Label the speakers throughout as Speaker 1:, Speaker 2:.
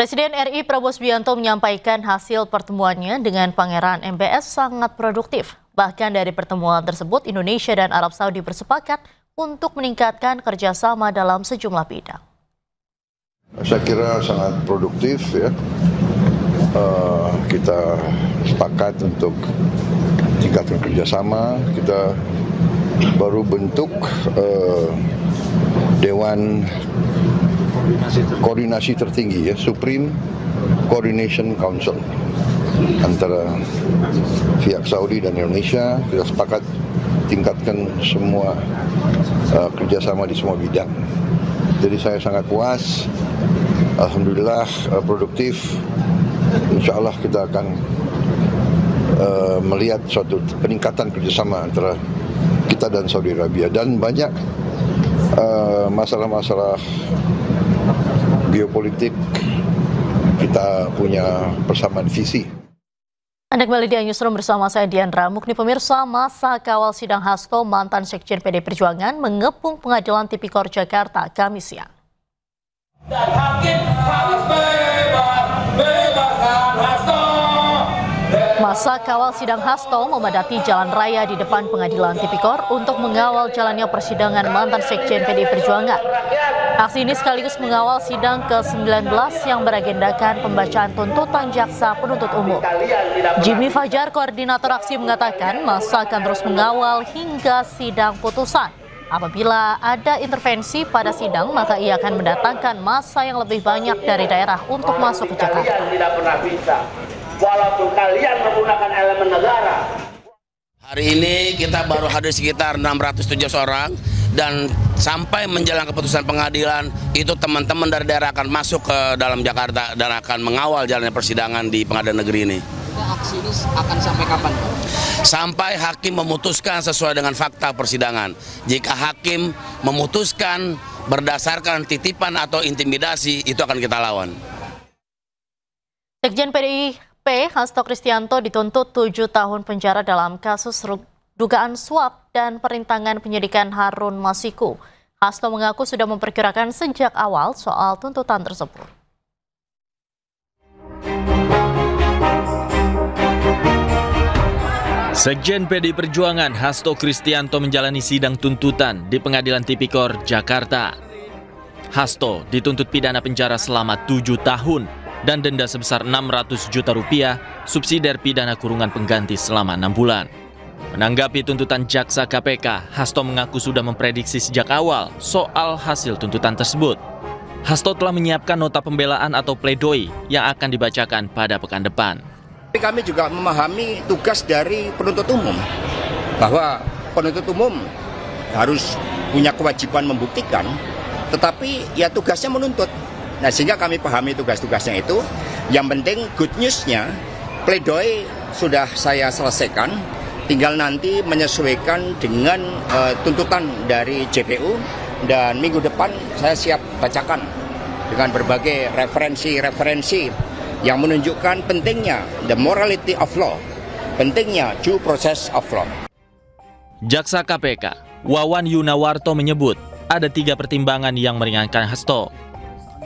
Speaker 1: Presiden RI Prabowo Subianto menyampaikan hasil pertemuannya dengan Pangeran MBS sangat produktif. Bahkan dari pertemuan tersebut, Indonesia dan Arab Saudi bersepakat untuk meningkatkan kerjasama dalam sejumlah bidang.
Speaker 2: Saya kira sangat produktif ya. Kita sepakat untuk tingkatkan kerjasama. Kita baru bentuk Dewan Koordinasi Tertinggi ya, Supreme Coordination Council antara pihak Saudi dan Indonesia. Kita sepakat tingkatkan semua kerjasama di semua bidang. Jadi saya sangat puas, alhamdulillah produktif. Insya Allah kita akan melihat suatu peningkatan kerjasama antara kita dan Saudi Arabia, dan banyak masalah-masalah geopolitik kita punya persamaan visi.
Speaker 1: Anda kembali di Newsroom bersama saya Diandra Mukni. Pemirsa, masa kawal sidang Hasto mantan Sekjen PD Perjuangan mengepung Pengadilan Tipikor Jakarta Kamis siang.
Speaker 3: Dan hakim harus bebaskan Hasto.
Speaker 1: Masa kawal sidang Hasto memadati jalan raya di depan Pengadilan Tipikor untuk mengawal jalannya persidangan mantan Sekjen PD Perjuangan. Aksi ini sekaligus mengawal sidang ke-19 yang beragendakan pembacaan tuntutan jaksa penuntut umum. Jimmy Fajar, koordinator aksi, mengatakan masa akan terus mengawal hingga sidang putusan. Apabila ada intervensi pada sidang, maka ia akan mendatangkan masa yang lebih banyak dari daerah untuk masuk ke Jakarta.
Speaker 3: Tidak pernah bisa, walaupun kalian menggunakan elemen negara.
Speaker 4: Hari ini kita baru hadir sekitar 607 orang, dan sampai menjelang keputusan pengadilan itu teman-teman dari daerah akan masuk ke dalam Jakarta dan akan mengawal jalannya persidangan di pengadilan negeri ini.
Speaker 5: Aksi ini akan sampai kapan?
Speaker 4: Sampai hakim memutuskan sesuai dengan fakta persidangan. Jika hakim memutuskan berdasarkan titipan atau intimidasi, itu akan kita lawan.
Speaker 1: Sekjen PDIP Hasto Kristianto dituntut 7 tahun penjara dalam kasus dugaan suap dan perintangan penyidikan Harun Masiku. Hasto mengaku sudah memperkirakan sejak awal soal tuntutan tersebut.
Speaker 6: Sekjen PD Perjuangan Hasto Kristianto menjalani sidang tuntutan di Pengadilan Tipikor Jakarta. Hasto dituntut pidana penjara selama 7 tahun dan denda sebesar 600 juta rupiah, subsidiar pidana kurungan pengganti selama 6 bulan. Menanggapi tuntutan jaksa KPK, Hasto mengaku sudah memprediksi sejak awal soal hasil tuntutan tersebut. Hasto telah menyiapkan nota pembelaan atau pledoi yang akan dibacakan pada pekan depan.
Speaker 7: Kami juga memahami tugas dari penuntut umum, bahwa penuntut umum harus punya kewajiban membuktikan, tetapi ya tugasnya menuntut. Nah, sehingga kami pahami tugas-tugasnya itu. Yang penting good news-nya, pledoi sudah saya selesaikan, tinggal nanti menyesuaikan dengan tuntutan dari JPU, dan minggu depan saya siap bacakan dengan berbagai referensi-referensi yang menunjukkan pentingnya the morality of law, pentingnya due process of law.
Speaker 6: Jaksa KPK Wawan Yunawarto menyebut ada 3 pertimbangan yang meringankan Hasto.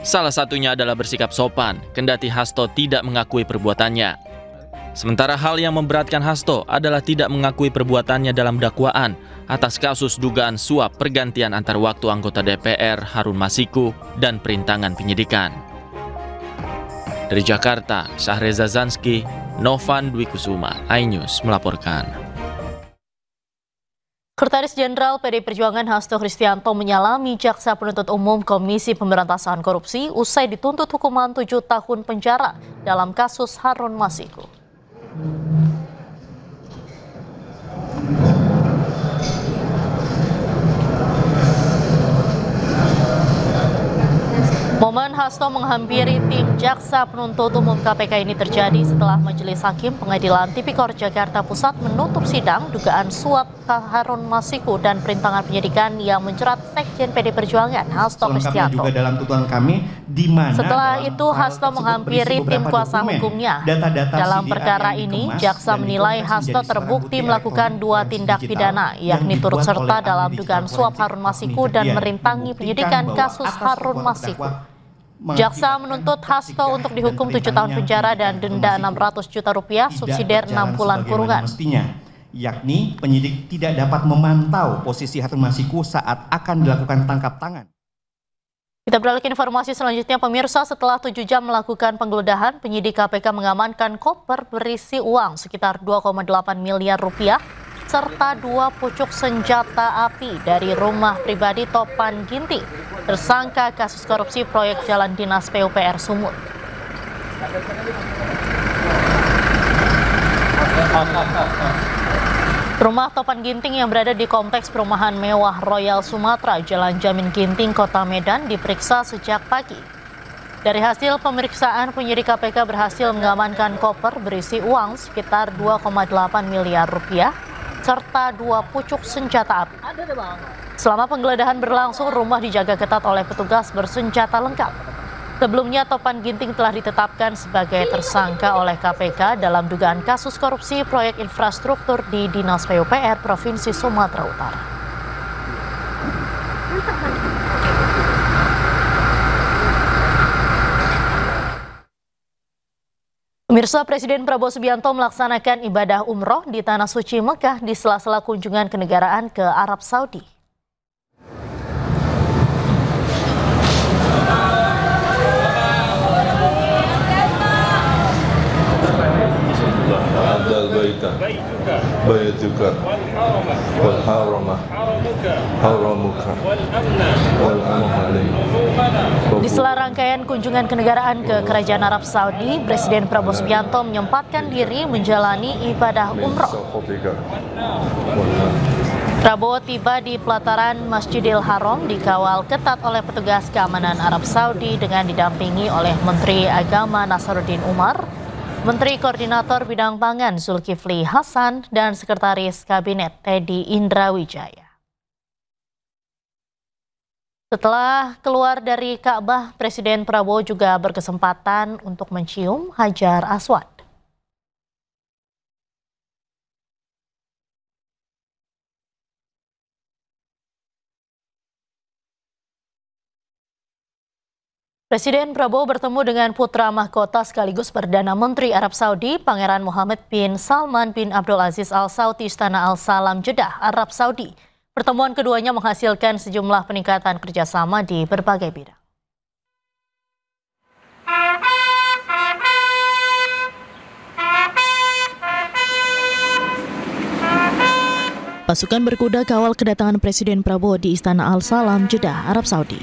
Speaker 6: Salah satunya adalah bersikap sopan, kendati Hasto tidak mengakui perbuatannya. Sementara hal yang memberatkan Hasto adalah tidak mengakui perbuatannya dalam dakwaan atas kasus dugaan suap pergantian antar waktu anggota DPR Harun Masiku dan perintangan penyidikan. Dari Jakarta, Syahreza Zanski, Novan Dwi Kusuma, iNews melaporkan.
Speaker 1: Sekretaris Jenderal PD Perjuangan Hasto Kristianto menyalami Jaksa Penuntut Umum Komisi Pemberantasan Korupsi usai dituntut hukuman 7 tahun penjara dalam kasus Harun Masiku. Momen Hasto menghampiri tim Jaksa Penuntut Umum KPK ini terjadi setelah Majelis Hakim Pengadilan Tipikor Jakarta Pusat menutup sidang dugaan suap Harun Masiku dan perintangan penyidikan yang menjerat Sekjen PD Perjuangan Hasto Kristianto. Setelah itu Hasto menghampiri tim kuasa hukumnya. Dalam perkara ini, jaksa menilai Hasto terbukti melakukan 2 tindak pidana, yakni turut serta dalam dugaan suap Harun Masiku dan merintangi penyidikan kasus Harun Masiku. Jaksa menuntut Hasto untuk dihukum 7 tahun penjara dan denda 600 juta rupiah, subsidiar 6 bulan kurungan.
Speaker 8: Yakni penyidik tidak dapat memantau posisi Harun Masiku saat akan dilakukan tangkap tangan.
Speaker 1: Kita beralih ke informasi selanjutnya, pemirsa. Setelah 7 jam melakukan penggeledahan, penyidik KPK mengamankan koper berisi uang sekitar 2,8 miliar rupiah serta 2 pucuk senjata api dari rumah pribadi Topan Ginting, tersangka kasus korupsi proyek jalan dinas PUPR Sumut. Rumah Topan Ginting yang berada di kompleks perumahan mewah Royal Sumatera, Jalan Jamin Ginting, Kota Medan, diperiksa sejak pagi. Dari hasil pemeriksaan, penyidik KPK berhasil mengamankan koper berisi uang sekitar 2,8 miliar rupiah serta 2 pucuk senjata api. Selama penggeledahan berlangsung, rumah dijaga ketat oleh petugas bersenjata lengkap. Sebelumnya, Topan Ginting telah ditetapkan sebagai tersangka oleh KPK dalam dugaan kasus korupsi proyek infrastruktur di Dinas PUPR Provinsi Sumatera Utara. Pemirsa, Presiden Prabowo Subianto melaksanakan ibadah umroh di Tanah Suci Mekah di sela-sela kunjungan kenegaraan ke Arab Saudi. Di sela rangkaian kunjungan kenegaraan ke Kerajaan Arab Saudi, Presiden Prabowo Subianto menyempatkan diri menjalani ibadah umroh. Prabowo tiba di pelataran Masjidil Haram dikawal ketat oleh petugas keamanan Arab Saudi dengan didampingi oleh Menteri Agama Nasaruddin Umar, Menteri Koordinator Bidang Pangan Zulkifli Hasan, dan Sekretaris Kabinet Teddy Indrawijaya. Setelah keluar dari Ka'bah, Presiden Prabowo juga berkesempatan untuk mencium Hajar Aswad. Presiden Prabowo bertemu dengan putra mahkota sekaligus Perdana Menteri Arab Saudi, Pangeran Mohammed bin Salman bin Abdul Aziz Al Saud di Istana Al Salam, Jeddah, Arab Saudi. Pertemuan keduanya menghasilkan sejumlah peningkatan kerjasama di berbagai bidang. Pasukan berkuda kawal kedatangan Presiden Prabowo di Istana Al Salam, Jeddah, Arab Saudi.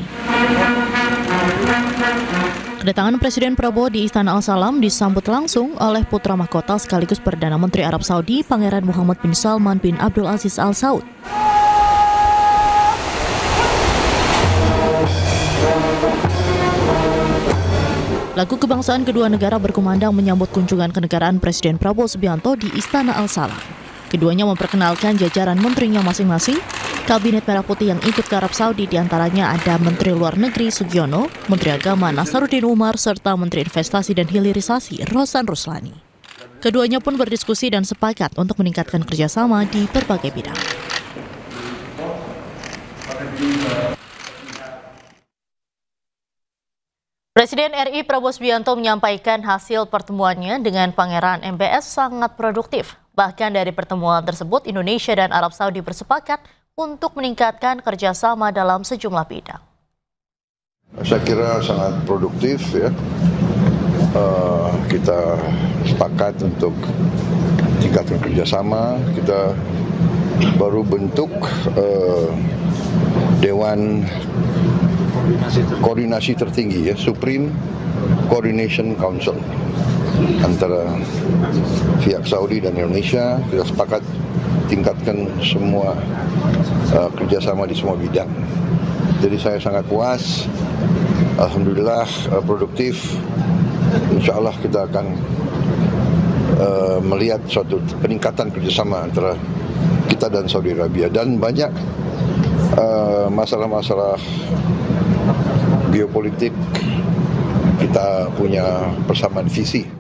Speaker 1: Kedatangan Presiden Prabowo di Istana Al Salam disambut langsung oleh putra mahkota sekaligus Perdana Menteri Arab Saudi, Pangeran Mohammed bin Salman bin Abdul Aziz Al Saud. Lagu kebangsaan kedua negara berkumandang menyambut kunjungan kenegaraan Presiden Prabowo Subianto di Istana Al Salam. Keduanya memperkenalkan jajaran menterinya masing-masing. Kabinet Merah Putih yang ikut ke Arab Saudi diantaranya ada Menteri Luar Negeri Sugiono, Menteri Agama Nasaruddin Umar, serta Menteri Investasi dan Hilirisasi Rohsan Ruslani. Keduanya pun berdiskusi dan sepakat untuk meningkatkan kerjasama di berbagai bidang. Presiden RI Prabowo Subianto menyampaikan hasil pertemuannya dengan Pangeran MBS sangat produktif. Bahkan dari pertemuan tersebut, Indonesia dan Arab Saudi bersepakat untuk meningkatkan kerjasama dalam sejumlah bidang.
Speaker 2: Saya kira sangat produktif ya. Kita sepakat untuk tingkatkan kerjasama. Kita baru bentuk Dewan Koordinasi Tertinggi ya, Supreme Coordination Council antara pihak Saudi dan Indonesia. Kita sepakat tingkatkan semua kerjasama di semua bidang. Jadi saya sangat puas, alhamdulillah produktif. Insya Allah kita akan melihat suatu peningkatan kerjasama antara kita dan Saudi Arabia, dan banyak masalah-masalah geopolitik kita punya persamaan visi.